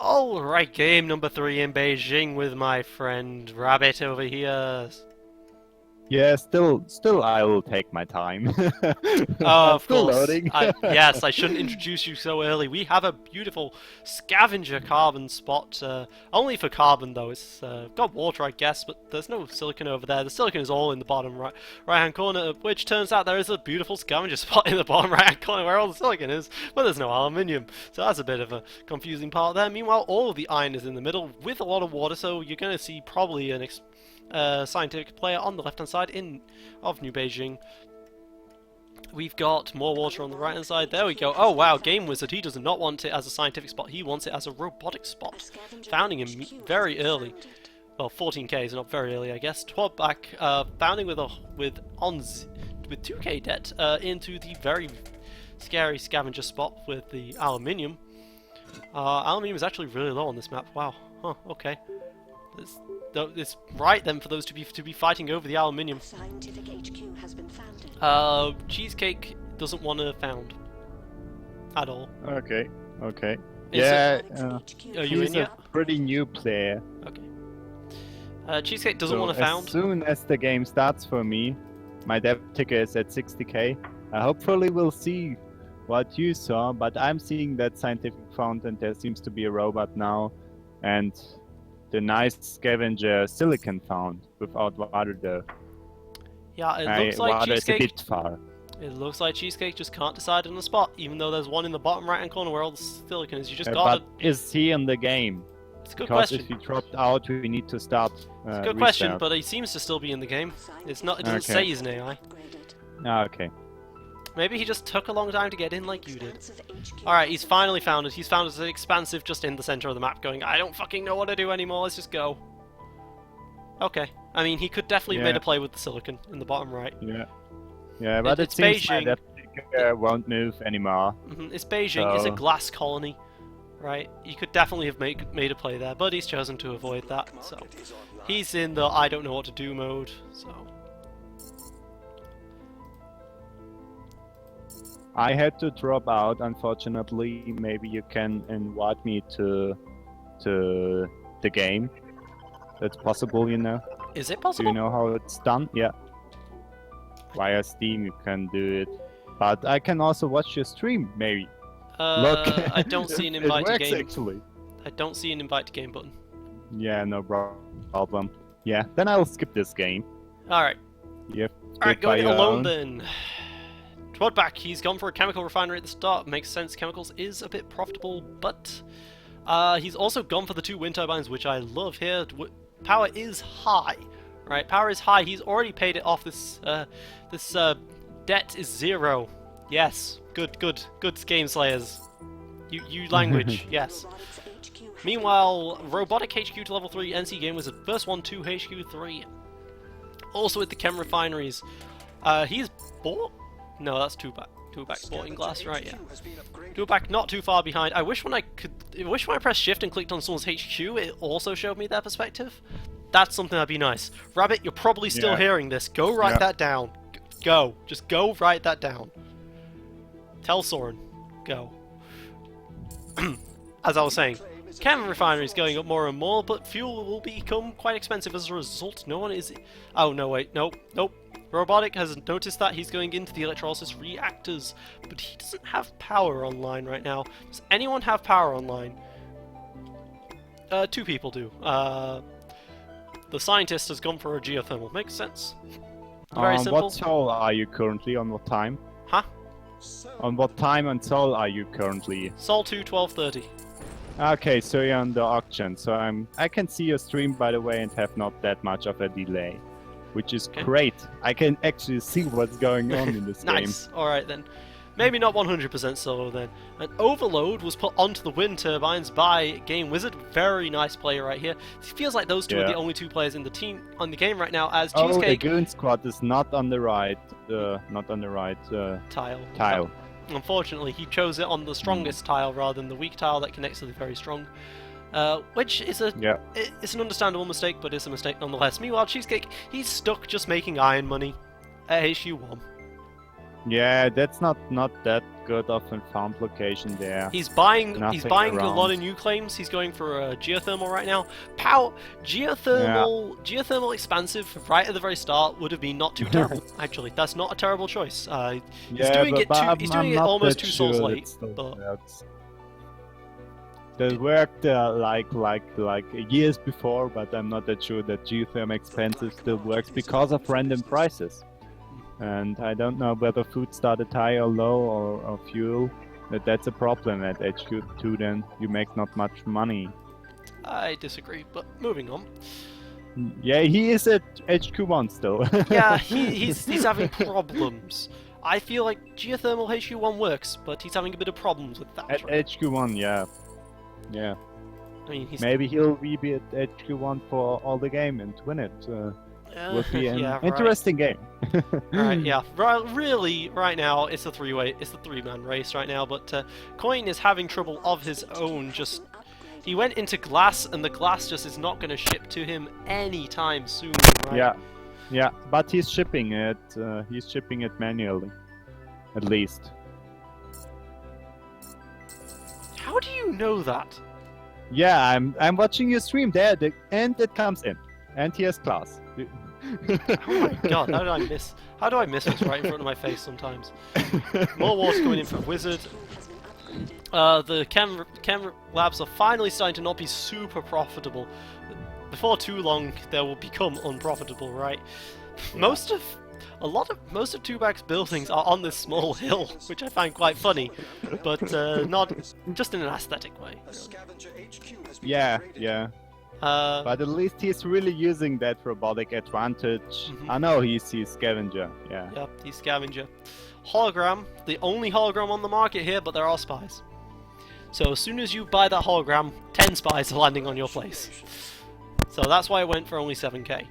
Alright, game number 3 in Beijing with my friend Rabbit over here. Yeah, still I will take my time. Oh, I'm of still course. loading. Yes, I shouldn't introduce you so early. We have a beautiful scavenger carbon spot. Only for carbon, though. It's got water, I guess, but there's no silicon over there. The silicon is all in the bottom right-hand corner, which turns out there is a beautiful scavenger spot in the bottom right-hand corner where all the silicon is, but there's no aluminium. So that's a bit of a confusing part there. Meanwhile, all of the iron is in the middle with a lot of water, so you're going to see probably an scientific player on the left-hand side of New Beijing. We've got more water on the right-hand side. There we go. Oh, wow. Game Wizard. He does not want it as a scientific spot. He wants it as a robotic spot. Founding him very early. Well, 14k is not very early, I guess. Twelback, founding with 2k debt into the very scary scavenger spot with the aluminium. Aluminium is actually really low on this map. Wow. Huh, okay. It's right then for those to be fighting over the aluminium. Scientific HQ has been founded. Cheesecake doesn't want to found at all. Okay. Is Yeah, Are you he's in a yet? pretty new player. Okay. Cheesecake doesn't want to found. As soon as the game starts for me, my dev ticker is at 60k. Hopefully we'll see what you saw, but I'm seeing that scientific found, and there seems to be a robot now, and the nice scavenger silicon found without water though. Yeah, it looks like water is a Cheesecake. bit far. It looks like Cheesecake just can't decide on the spot, even though there's one in the bottom right-hand corner where all the silicon is. You just gotta. But is he in the game? It's a good Because question. if he dropped out, we need to start. It's a good question, restart. but he seems to still be in the game. It's not. It doesn't Okay. say he's an AI. Okay. Maybe he just took a long time to get in, like you did. Alright, he's finally founded. He's found as an expansive just in the center of the map, going, I don't fucking know what to do anymore. Let's just go. Okay. I mean, he could definitely have made a play with the silicon in the bottom right. Yeah, but it It's seems Beijing. that ticker won't move anymore. It's Beijing. It's a So- glass colony, right? You could definitely have made a play there, but he's chosen to avoid that. So he's in the I don't know what to do mode. So I had to drop out, unfortunately. Maybe you can invite me to the game. That's possible, you know. is it Do possible? you know how it's done? Yeah. Via Steam you can do it. But I can also watch your stream, maybe. Look, I don't see an it invite to works game. actually. I don't see an invite to game button. Yeah, no problem. Yeah, then I'll skip this game. All right. Yep. Alright, by going your alone own. then. Twodback, he's gone for a chemical refinery at the start. Makes sense, chemicals is a bit profitable, but he's also gone for the 2 wind turbines, which I love here. Power is high, right? Power is high. He's already paid it off. This debt is 0. Yes, good game slayers. You language, yes. Meanwhile, Robotic HQ to level 3, NC Game Wizard, first one to HQ 3. Also with the chem refineries. He's bought? No, that's Twodback. Twodback sporting glass, right? Yeah. Twodback not too far behind. I wish when I pressed shift and clicked on someone's HQ, it also showed me their perspective. That's something that'd be nice. Rabbit, you're probably still hearing this. Go write that down. Go. Just go write that down. Tell Soren. Go. As I was saying, chem refinery is going up more and more, but fuel will become quite expensive as a result. No one is... Oh, no, wait. Nope. Robotic has noticed that he's going into the electrolysis reactors, but he doesn't have power online right now. Does anyone have power online? 2 people do. The scientist has gone for a geothermal. Makes sense. Very simple. What Sol are you currently? On what time? Huh? On what time and Sol are you currently? Sol 2, 12:30. Okay, so you're on the auction. So I can see your stream, by the way, and have not that much of a delay, which is great. I can actually see what's going on in this game. Nice. Alright then. Maybe not 100% solo then. An overload was put onto the wind turbines by Game Wizard. Very nice player right here. It feels like those 2 are the only 2 players in the team on the game right now. As Cheesecake Oh, the Goon Squad is not on the right. Tile. Unfortunately, he chose it on the strongest tile rather than the weak tile that connects to the very strong. Which is it's an understandable mistake, but it's a mistake nonetheless. Meanwhile, Cheesecake, he's stuck just making iron money at HU1. Yeah, that's not that good of a farm location there. He's buying Nothing a around. lot of new claims. He's going for geothermal right now. Geothermal expansive right at the very start would have been not too terrible. Actually, that's not a terrible choice. He's doing it almost 2 souls late, but works. That worked like years before, but I'm not that sure that geothermal expensive still works because of random prices. And I don't know whether food started high or low or fuel. That's a problem at HQ2, then you make not much money. I disagree, but moving on. Yeah, he is at HQ1 still. Yeah, he's having problems. I feel like geothermal HQ1 works, but he's having a bit of problems with that. At HQ1, yeah. Yeah. I mean, maybe he'll be at HQ1 for all the game and win it. Would be an interesting game. Right, yeah. Really, right now, it's a three-man race right now, but Coin is having trouble of his own. He went into glass, and the glass just is not going to ship to him anytime soon, right? Yeah, but he's shipping it. He's shipping it manually, at least. How do you know that? Yeah, I'm watching your stream there, and it comes in, and he has class. Oh my god, how do I miss what's right in front of my face sometimes? More water coming in from Wizard. The chem labs are finally starting to not be super profitable. Before too long, they will become unprofitable, right? Most of Tubak's buildings are on this small hill, which I find quite funny, but not just in an aesthetic way. Yeah. But at least he's really using that robotic advantage. I know he's scavenger, yeah. Yep, he's scavenger. Hologram, the only hologram on the market here, but there are spies. So as soon as you buy that hologram, 10 spies are landing on your place. So that's why I went for only 7k.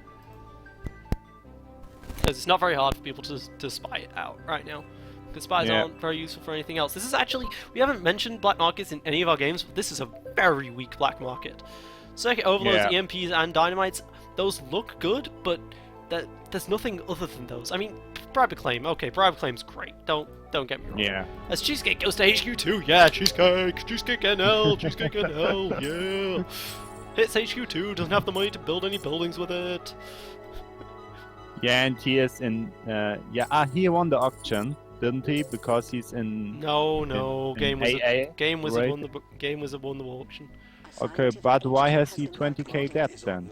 Because it's not very hard for people to spy it out right now. Because spies aren't very useful for anything else. This is actually, we haven't mentioned black markets in any of our games, but this is a very weak black market. Circuit overloads, EMPs, and dynamites, those look good, but there's nothing other than those. I mean, bribe claim, okay, bribe claim's great. Don't get me wrong. Yeah. As Cheesecake goes to HQ2, yeah, Cheesecake NL, Cheesecake NL, yeah. Hits HQ2, doesn't have the money to build any buildings with it. Yeah, and he is in. He won the auction, didn't he? Because he's in. No. Game Wizard won the auction. Okay, but why has he 20k debt then?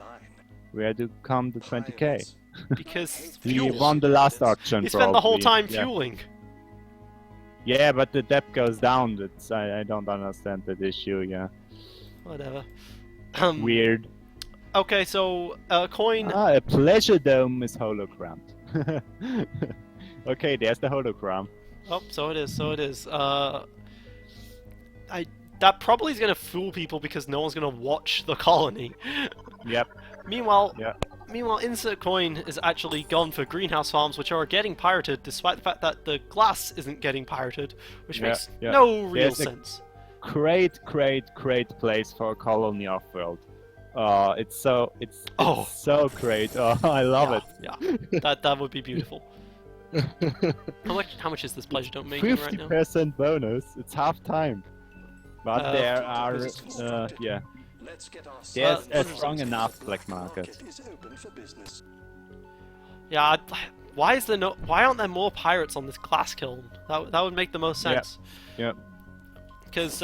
Where do come the 20k? Because he won the last auction. He spent the whole time fueling. Yeah, but the debt goes down. I don't understand that issue. Yeah. Whatever. Weird. Okay, so Coin. A pleasure dome is hologrammed. Okay, there's the hologram. Oh, so it is. That probably is going to fool people because no one's going to watch the colony. Yep. Meanwhile, Insert Coin is actually gone for greenhouse farms, which are getting pirated, despite the fact that the glass isn't getting pirated, which makes no real sense. Great place for a colony Offworld. It's so great. Oh, I love it. Yeah, that would be beautiful. How much is this pleasure don't make right now? 50% bonus. It's half time. But there are, there's a strong enough black market. Yeah, why aren't there more pirates on this glass kiln? That would make the most sense. Yep. Because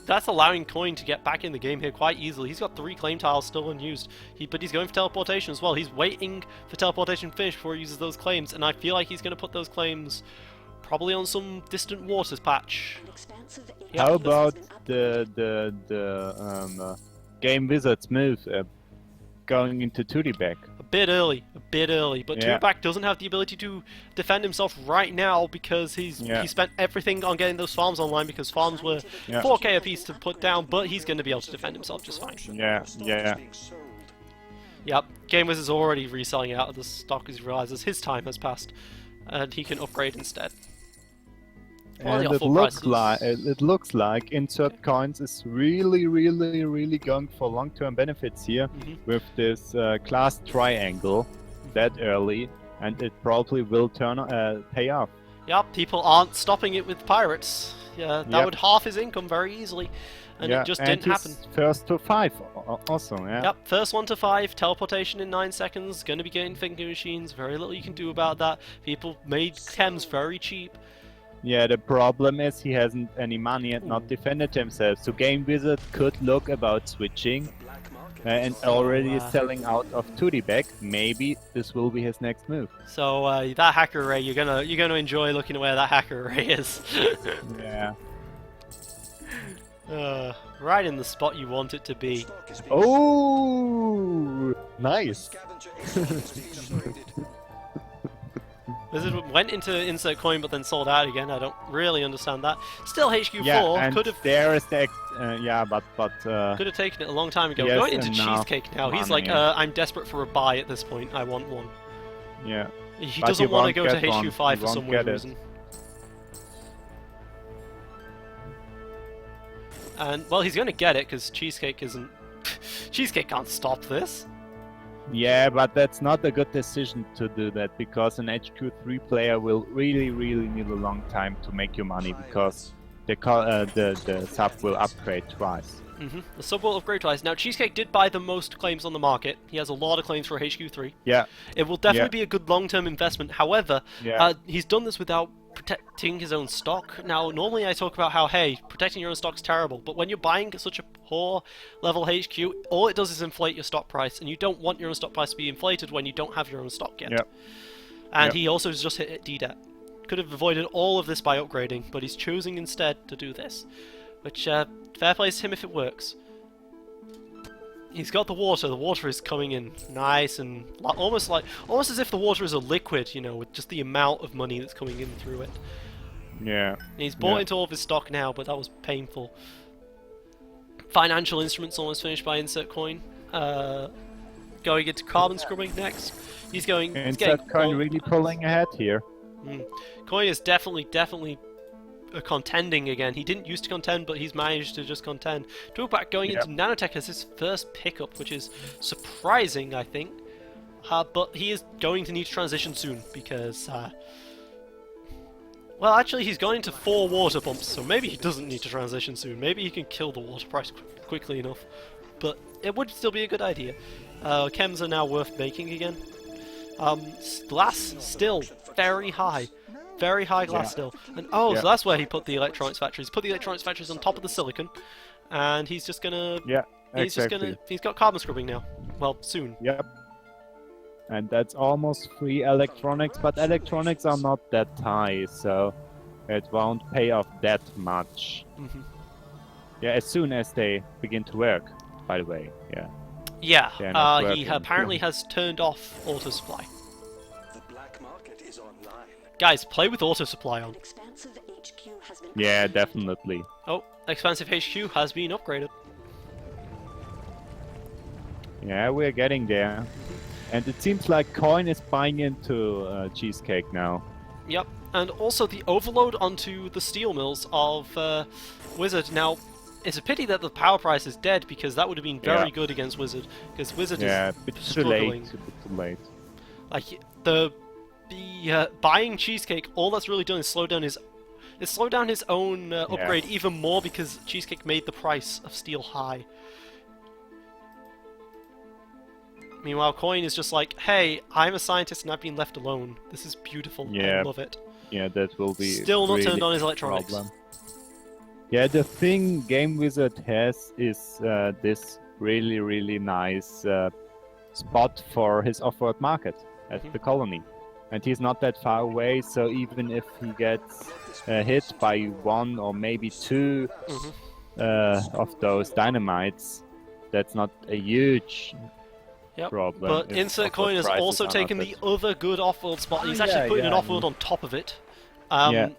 that's allowing Coin to get back in the game here quite easily. He's got 3 claim tiles still unused, but he's going for teleportation as well. He's waiting for teleportation finish before he uses those claims, and I feel like he's going to put those claims probably on some distant waters patch. How about the Game Wizard's move going into 2D back? A bit early, but Tubac doesn't have the ability to defend himself right now because he spent everything on getting those farms online because farms were 4k a piece to put down, but he's going to be able to defend himself just fine. Yep, Game Wizard's already reselling out of the stock as he realizes his time has passed and he can upgrade instead. And it looks like Insert Coins is really going for long-term benefits here with this class triangle that early, and it probably will pay off. Yep, people aren't stopping it with pirates. Yeah, that Yep. would halve his income very easily, and yeah, it just and didn't he's happen. first to 5 also, yeah. Yep, first 1 to 5, teleportation in 9 seconds, gonna be getting thinking machines, very little you can do about that. People made chems very cheap. Yeah, the problem is he hasn't any money and not defended himself. So Game Wizard could look about switching and already is selling out of 2D back. Maybe this will be his next move. So that hacker array, you're gonna enjoy looking at where that hacker array is. Yeah. Right in the spot you want it to be. Oh, nice. Wizard went into insert coin but then sold out again. I don't really understand that. Still HQ4 Yeah, and could have there is the yeah, but could have taken it a long time ago. Yes, Going into enough Cheesecake now. He's like, money. I'm desperate for a buy at this point. I want one. yeah. He But doesn't he want to won't go to get one. HQ5 He for won't some get weird it. reason. And well, he's going to get it because Cheesecake isn't. Cheesecake can't stop this. Yeah, but that's not a good decision to do that because an HQ3 player will really need a long time to make your money because the sub will upgrade twice. The sub will upgrade twice. Now, Cheesecake did buy the most claims on the market. He has a lot of claims for HQ3. Yeah. It will definitely be a good long-term investment. However, Yeah. he's done this without protecting his own stock. Now, normally I talk about how, hey, protecting your own stock's terrible, but when you're buying such a poor level HQ, all it does is inflate your stock price, and you don't want your own stock price to be inflated when you don't have your own stock yet. Yep. And Yep. he also has just hit D-debt. Could have avoided all of this by upgrading, but he's choosing instead to do this. Which, fair play to him if it works. He's got the water is coming in nice and almost as if the water is a liquid, you know, with just the amount of money that's coming in through it. Yeah. He's bought into all of his stock now, but that was painful. Financial instruments almost finished by insert coin. Going into carbon scrubbing next. He's going. Insert coin really pulling ahead here. Coin is definitely contending again. He didn't used to contend, but he's managed to just contend. Drawback going into Nanotech as his first pickup, which is surprising, I think. But he is going to need to transition soon because, well, actually, he's gone into 4 water pumps, so maybe he doesn't need to transition soon. Maybe he can kill the water price quickly enough. But it would still be a good idea. Chems are now worth making again. Glass still very high. Very high glass still. And so that's where he put the electronics factories. Put the electronics factories on top of the silicon. And he's just gonna... Yeah, he's exactly. he's got carbon scrubbing now. Well, soon. Yep. And that's almost free electronics, but electronics are not that high, so it won't pay off that much. Yeah, as soon as they begin to work, by the way, yeah. Yeah, he apparently has turned off auto supply. Guys, play with auto supply on. Yeah, definitely. Oh, expansive HQ has been upgraded. Yeah, we're getting there. And it seems like Coin is buying into Cheesecake now. Yep, and also the overload onto the steel mills of Wizard. Now, it's a pity that the power price is dead because that would have been very good against Wizard. Because Wizard is a bit struggling. too late. A bit too late. Like the buying Cheesecake, all that's really done is slow down his own upgrade even more because Cheesecake made the price of steel high. Meanwhile, Coin is just like, hey, I'm a scientist and I've been left alone. This is beautiful. I love it. Yeah, that will be still not really turned on his electronics. Problem. Yeah, the thing Game Wizard has is this really nice spot for his Offworld market at the colony. And he's not that far away, so even if he gets hit by 1 or maybe 2 of those dynamites, that's not a huge problem. But Insert Coin has also taken the other good Offworld spot. He's actually putting an Offworld on top of it. On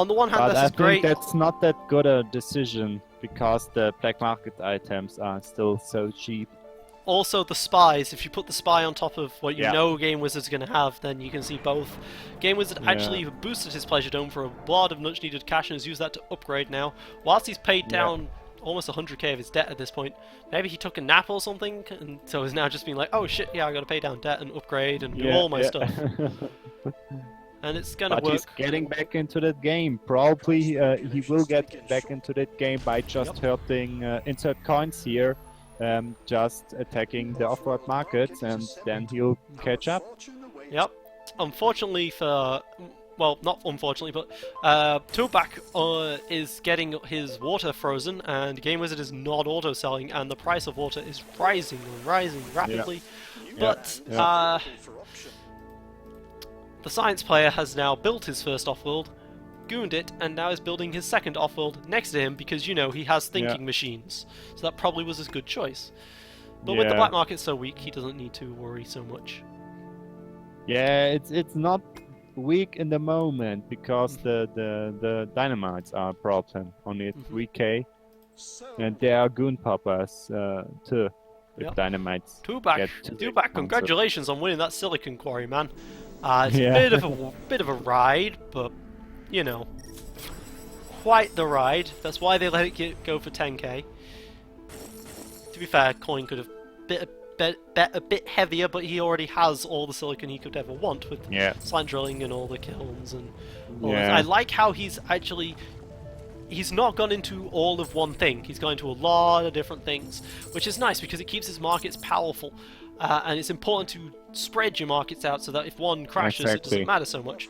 the one hand, this is great. I think that's not that good a decision because the black market items are still so cheap. Also, the spies, if you put the spy on top of what you know Game Wizard's going to have, then you can see both. Game Wizard actually boosted his Pleasure Dome for a lot of much needed cash and has used that to upgrade now. Whilst he's paid down almost 100k of his debt at this point, maybe he took a nap or something, and so he's now just been like, oh shit, I got to pay down debt and upgrade and do all my stuff. and it's gonna But work. he's getting back into that game. Probably he will get back into that game by just hurting insert coins here, just attacking the Offworld markets, and then he'll catch up. Yep. Unfortunately for... Well, not unfortunately, but Toolback is getting his water frozen, and Game Wizard is not auto-selling, and the price of water is rising and rising rapidly. But the science player has now built his first offworld, gooned it, and now is building his second offworld next to him because, you know, he has thinking machines. So that probably was a good choice. But with the black market so weak, he doesn't need to worry so much. Yeah, it's not weak in the moment because the dynamites are a problem. Only at 3k, and there are goon poppers too. With dynamites. Toolback, congratulations on winning that silicon quarry, man. It's a bit of a ride, but you know, quite the ride. That's why they let it go for 10k. To be fair, Coin could have bet a bit heavier, but he already has all the silicon he could ever want with slant drilling and all the kilns and all this. I like how he's not gone into all of one thing. He's gone into a lot of different things, which is nice because it keeps his markets powerful. And it's important to spread your markets out so that if one crashes, it doesn't matter so much.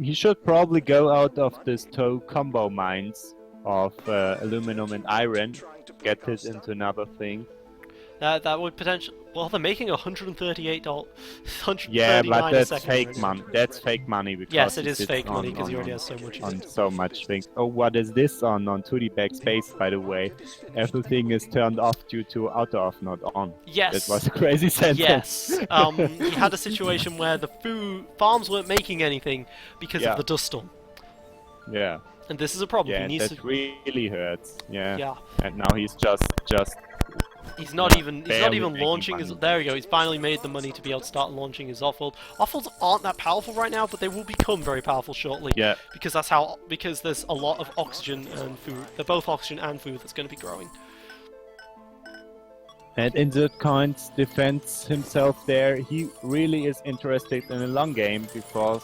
He should probably go out of this two combo mines of aluminum and iron, get it into another thing. That would potentially... Well, they're making $138. Yeah, but that's fake money. That's fake money because yes, it is fake money because he already has so much. On so much things. Oh, what is this on 2D backspace? By the way, everything is turned off due to auto off, not on. Yes, that was a crazy sentence. Yes, he had a situation where the farms weren't making anything because of the dust storm. Yeah. And this is a problem. Yeah, he needs that really hurts. Yeah. Yeah. And now he's just. He's not even launching his... There we go, he's finally made the money to be able to start launching his offworld. Offworlds aren't that powerful right now, but they will become very powerful shortly. Yeah. Because there's a lot of oxygen and food. They're both oxygen and food that's going to be growing. And Insert Coins defends himself there. He really is interested in a long game because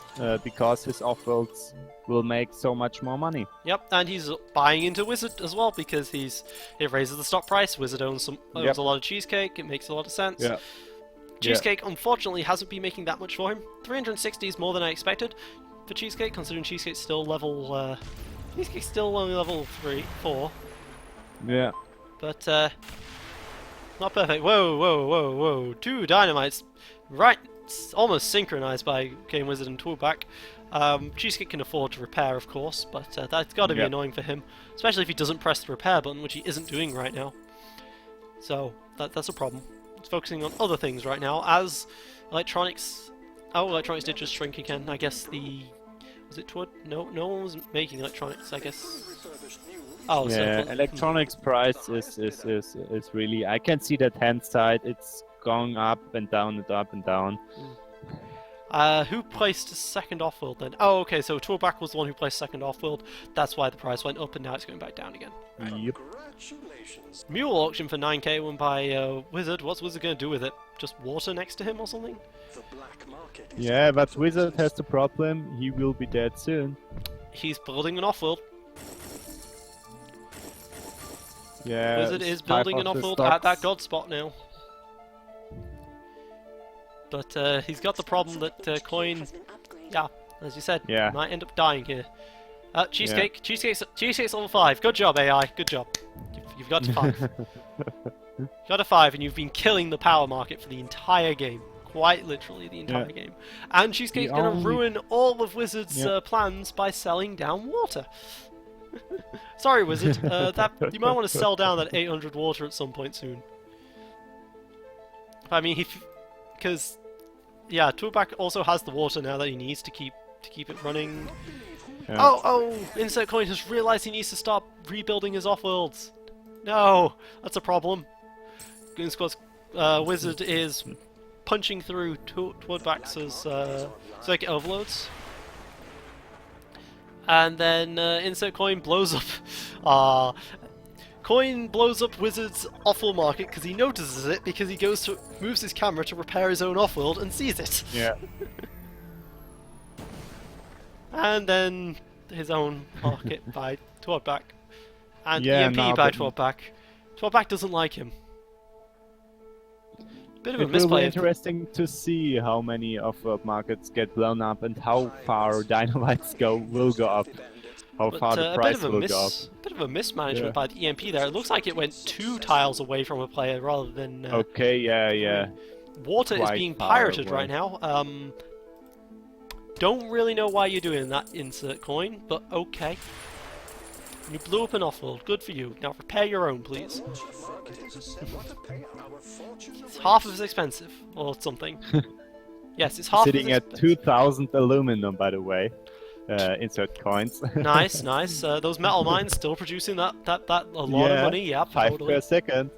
his offworlds will make so much more money. Yep, and he's buying into Wizard as well because it raises the stock price. Wizard owns a lot of Cheesecake. It makes a lot of sense. Yeah. Cheesecake unfortunately hasn't been making that much for him. 360 is more than I expected for Cheesecake, considering Cheesecake's still level. Cheesecake's still only level 4. Yeah. But not perfect. Whoa! 2 dynamites, right? Almost synchronized by Game Wizard and Toolback. Cheesecake can afford to repair, of course, but that's got to be annoying for him, especially if he doesn't press the repair button, which he isn't doing right now. So that's a problem. It's focusing on other things right now, as electronics... Oh, electronics did just shrink again. I guess was it toward... No one was making electronics, I guess. Oh, yeah, so... electronics price is really... I can see that hand side, it's going up and down and up and down. Who placed second offworld then? Oh, okay, so Toolback was the one who placed second offworld. That's why the price went up, and now it's going back down again. Yep. Mule auction for 9k won by Wizard. What's Wizard going to do with it? Just water next to him or something? Yeah, but Wizard has the problem. He will be dead soon. He's building an offworld. Yeah. Wizard is building an offworld at that god spot now. But he's got the problem that Coin, as you said, might end up dying here. Cheesecake, Cheesecake's level 5. Good job, AI. Good job. You've got to 5. You've got to 5, and you've been killing the power market for the entire game. Quite literally the entire game. And Cheesecake's going to ruin all of Wizard's plans by selling down water. Sorry, Wizard. You might want to sell down that 800 water at some point soon. I mean, because Toolback also has the water now that he needs to keep it running. Yeah. Oh! Insert Coin has realized he needs to stop rebuilding his offworlds. No, that's a problem. Goon Squad's Wizard is punching through Toolback's circuit overloads, and then Insert Coin blows up. Coin blows up Wizard's offworld market because he notices it because he moves his camera to repair his own offworld and sees it. Yeah. And then his own market by Twodback. And Yeah, EMP now by that- Twodback. Twodback doesn't like him. Bit of a It will be misplay. interesting to see how many Offworld markets get blown up and how far dynamites will go up. How But far the a price will go up. bit of a mismanagement Yeah. by the EMP there. It looks like it went 2 tiles away from a player rather than... Okay, yeah. Water is Quite being far pirated away. right now. Don't really know why you're doing that, insert coin, but okay. You blew up an Offworld. Good for you. Now repair your own, please. It's half as expensive, or something. Yes, it's half Sitting as at 2,000 aluminum, by the way. Insert coins. Nice, nice. Those metal mines still producing that a lot of money. Yep, 5 totally. per second.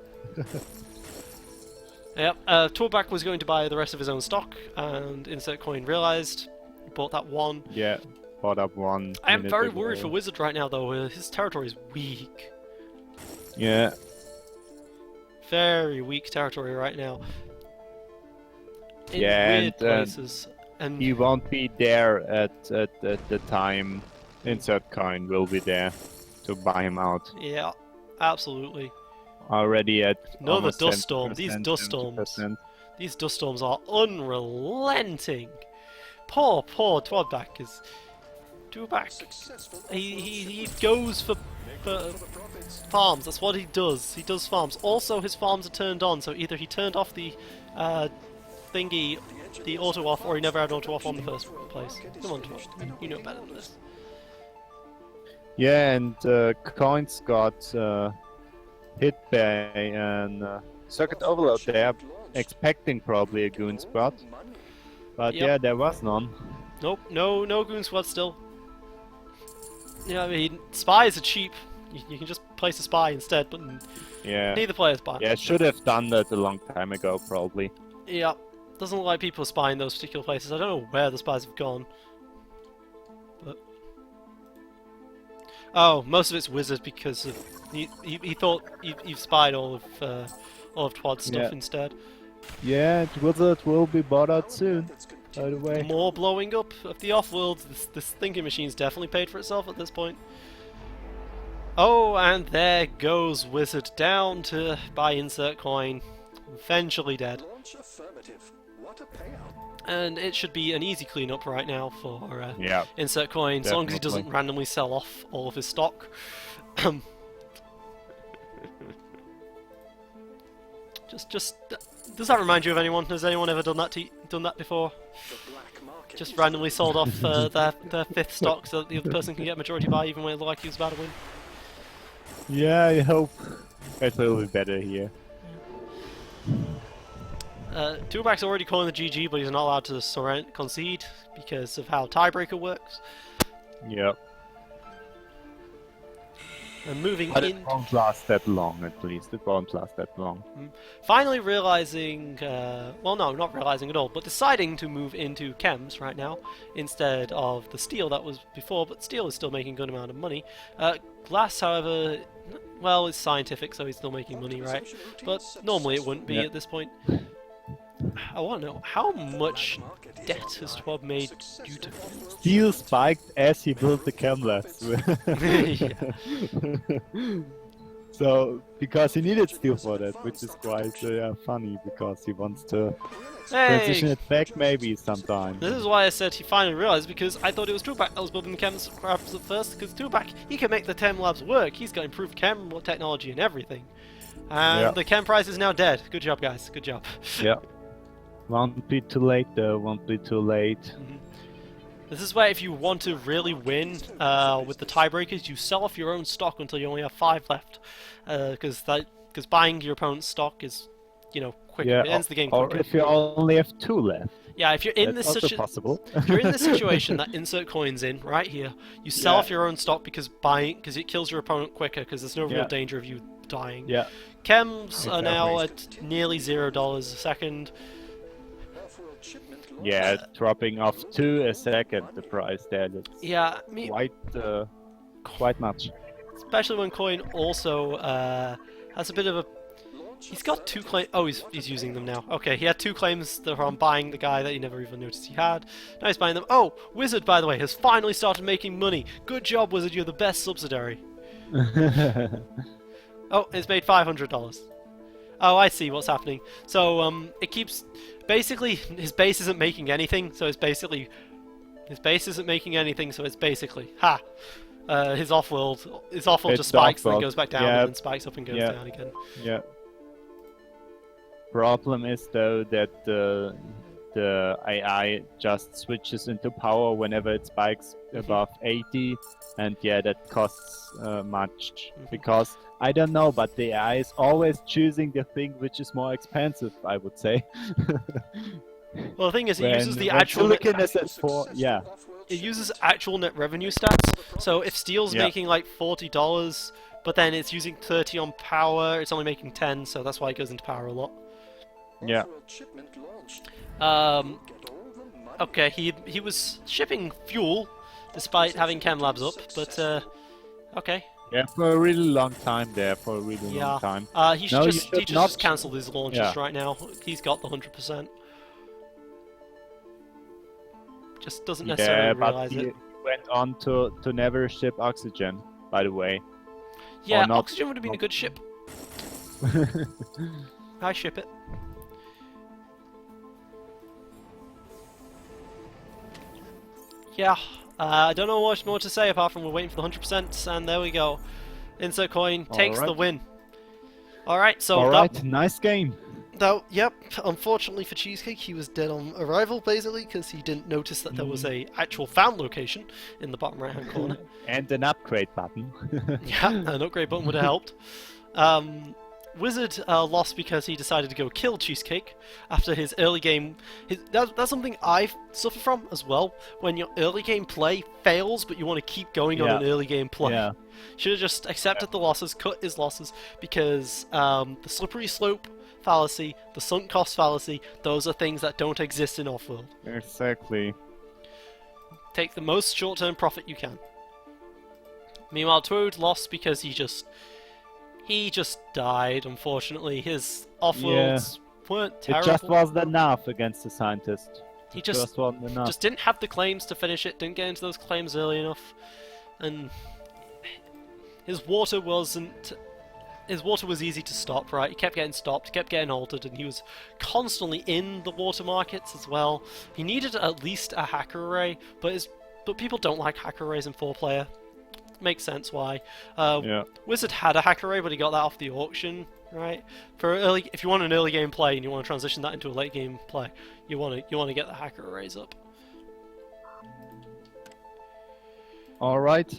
Yep. Torback was going to buy the rest of his own stock, and insert coin realized, he bought that one. Yeah, bought up one. I am minute very ago. worried for Wizard right now, though. His territory is weak. Yeah, Very weak territory right now. In Yeah, weird and, places. And he won't be there at the time insert coin will be there to buy him out. yeah, absolutely. Already at Another almost dust storm. 70%, These dust storms. 70%. These dust storms are unrelenting. Poor Twodback is... Twodback. He goes for farms. That's what he does. He does farms. Also, his farms are turned on, so either he turned off the thingy, the auto off, or he never had auto off on the first place. Come on, Twod. You know better than this. Yeah, and coins got hit by an circuit overload there, expecting probably a goon spot. But Yep. yeah, there was none. Nope, no goon squad still. Yeah, I mean, spies are cheap. You can just place a spy instead, but Yeah. neither player's buy. Yeah, should have done that a long time ago, probably. Yeah, doesn't look like people are spying those particular places. I don't know where the spies have gone. But oh, most of it's Wizard because of he thought he spied all of Twod's stuff Yeah. instead. Yeah, Wizard will be bought out soon, by the way. More blowing up of the Offworld. This thinking machine's definitely paid for itself at this point. Oh, and there goes Wizard down to buy insert coin. Eventually dead. And it should be an easy cleanup right now for Yeah. insert coin, as long as he doesn't Definitely. randomly sell off all of his stock. just does that remind you of anyone? Has anyone ever done that before? Just randomly sold off their fifth stock so that the other person can get majority buy even when it looked like he was about to win. Yeah, I hope it will be better here. Tuback's already calling the GG, but he's not allowed to concede because of how tiebreaker works. Yep. And moving But in, it won't last that long, at least. It won't last that long. finally realizing, well, no, not realizing at all, but deciding to move into chems right now instead of the steel that was before. But steel is still making a good amount of money. Glass, however, well, it's scientific, so he's still making money, right? But normally it wouldn't be Yeah. at this point. I want to know, how much debt has Twab made due to... Steel spiked as he built the chem labs. So, because he needed steel for that, which is quite funny, because he wants to transition Hey! it back maybe sometime. This is why I said he finally realized, because I thought it was Tuback that was building the chem labs at first, because Tuback, he can make the chem labs work. He's got improved chem technology and everything. And Yeah. the chem price is now dead. Good job, guys. Good job. Yeah. Won't be too late though, won't be too late. This is where if you want to really win with the tiebreakers, you sell off your own stock until you only have 5 left. Because buying your opponent's stock is, you know, quicker. Yeah, It ends the game or quicker. if you only have 2 left. Yeah, if you're in That's this also possible. if you're in the situation that insert coins in right here, you sell Yeah. off your own stock because it kills your opponent quicker because there's no real Yeah. danger of you dying. Yeah. Chems are now Exactly. at nearly $0 a second. Yeah, dropping off 2 a second, the price there. That's Yeah, I mean, quite much. especially when coin also has a bit of a He's got 2 claims. Oh, he's using them now. Okay, he had 2 claims that were on buying the guy that he never even noticed he had. Now he's buying them. Oh, Wizard, by the way, has finally started making money. Good job, Wizard. You're the best subsidiary. Oh, it's made $500. Oh, I see what's happening. So, it keeps... Basically, his base isn't making anything, so it's basically... His base isn't making anything, so it's basically... Ha! His Offworld just spikes and then goes back down and then spikes up and goes down again. Yeah. Problem is, though, that the AI just switches into power whenever it spikes above 80, and yeah, that costs much. Because, I don't know, but the AI is always choosing the thing which is more expensive, I would say. Well, the thing is, it uses the actual... Silicon is at 4, yeah. It uses actual net revenue stats, so if steel's making like $40, but then it's using 30 on power, it's only making 10, so that's why it goes into power a lot. Yeah. Okay, he was shipping fuel, despite having chem labs up, but okay. Yeah, for a really long time there, for a really long time. He should just cancel these launches right now. He's got the 100%. Just doesn't necessarily realize it. He went on to never ship oxygen, by the way. Yeah, oxygen would have been a good ship. I ship it. Yeah, I don't know much more to say apart from we're waiting for the 100%, and there we go. Insert coin takes the win. Alright, so nice game. Though, yep, unfortunately for Cheesecake, he was dead on arrival, basically, because he didn't notice that there was a actual found location in the bottom right-hand corner. And an upgrade button. Yeah, an upgrade button would have helped. Wizard lost because he decided to go kill Cheesecake after his early game. That's something I suffer from as well. When your early game play fails, but you want to keep going on an early game play. Yeah. Should have just accepted the losses, cut his losses, because the slippery slope fallacy, the sunk cost fallacy, those are things that don't exist in Offworld. Exactly. Take the most short-term profit you can. Meanwhile, Toad lost because he just died, unfortunately. His Offworlds weren't terrible. It just wasn't enough against the scientist. He just didn't have the claims to finish it, didn't get into those claims early enough, and his water was easy to stop, right? He kept getting stopped, kept getting altered, and he was constantly in the water markets as well. He needed at least a hacker array, but people don't like hacker arrays in 4-player. Makes sense why. Wizard had a hacker array, but he got that off the auction, right? If you want an early game play and you want to transition that into a late game play, you want to get the hacker arrays up. All right.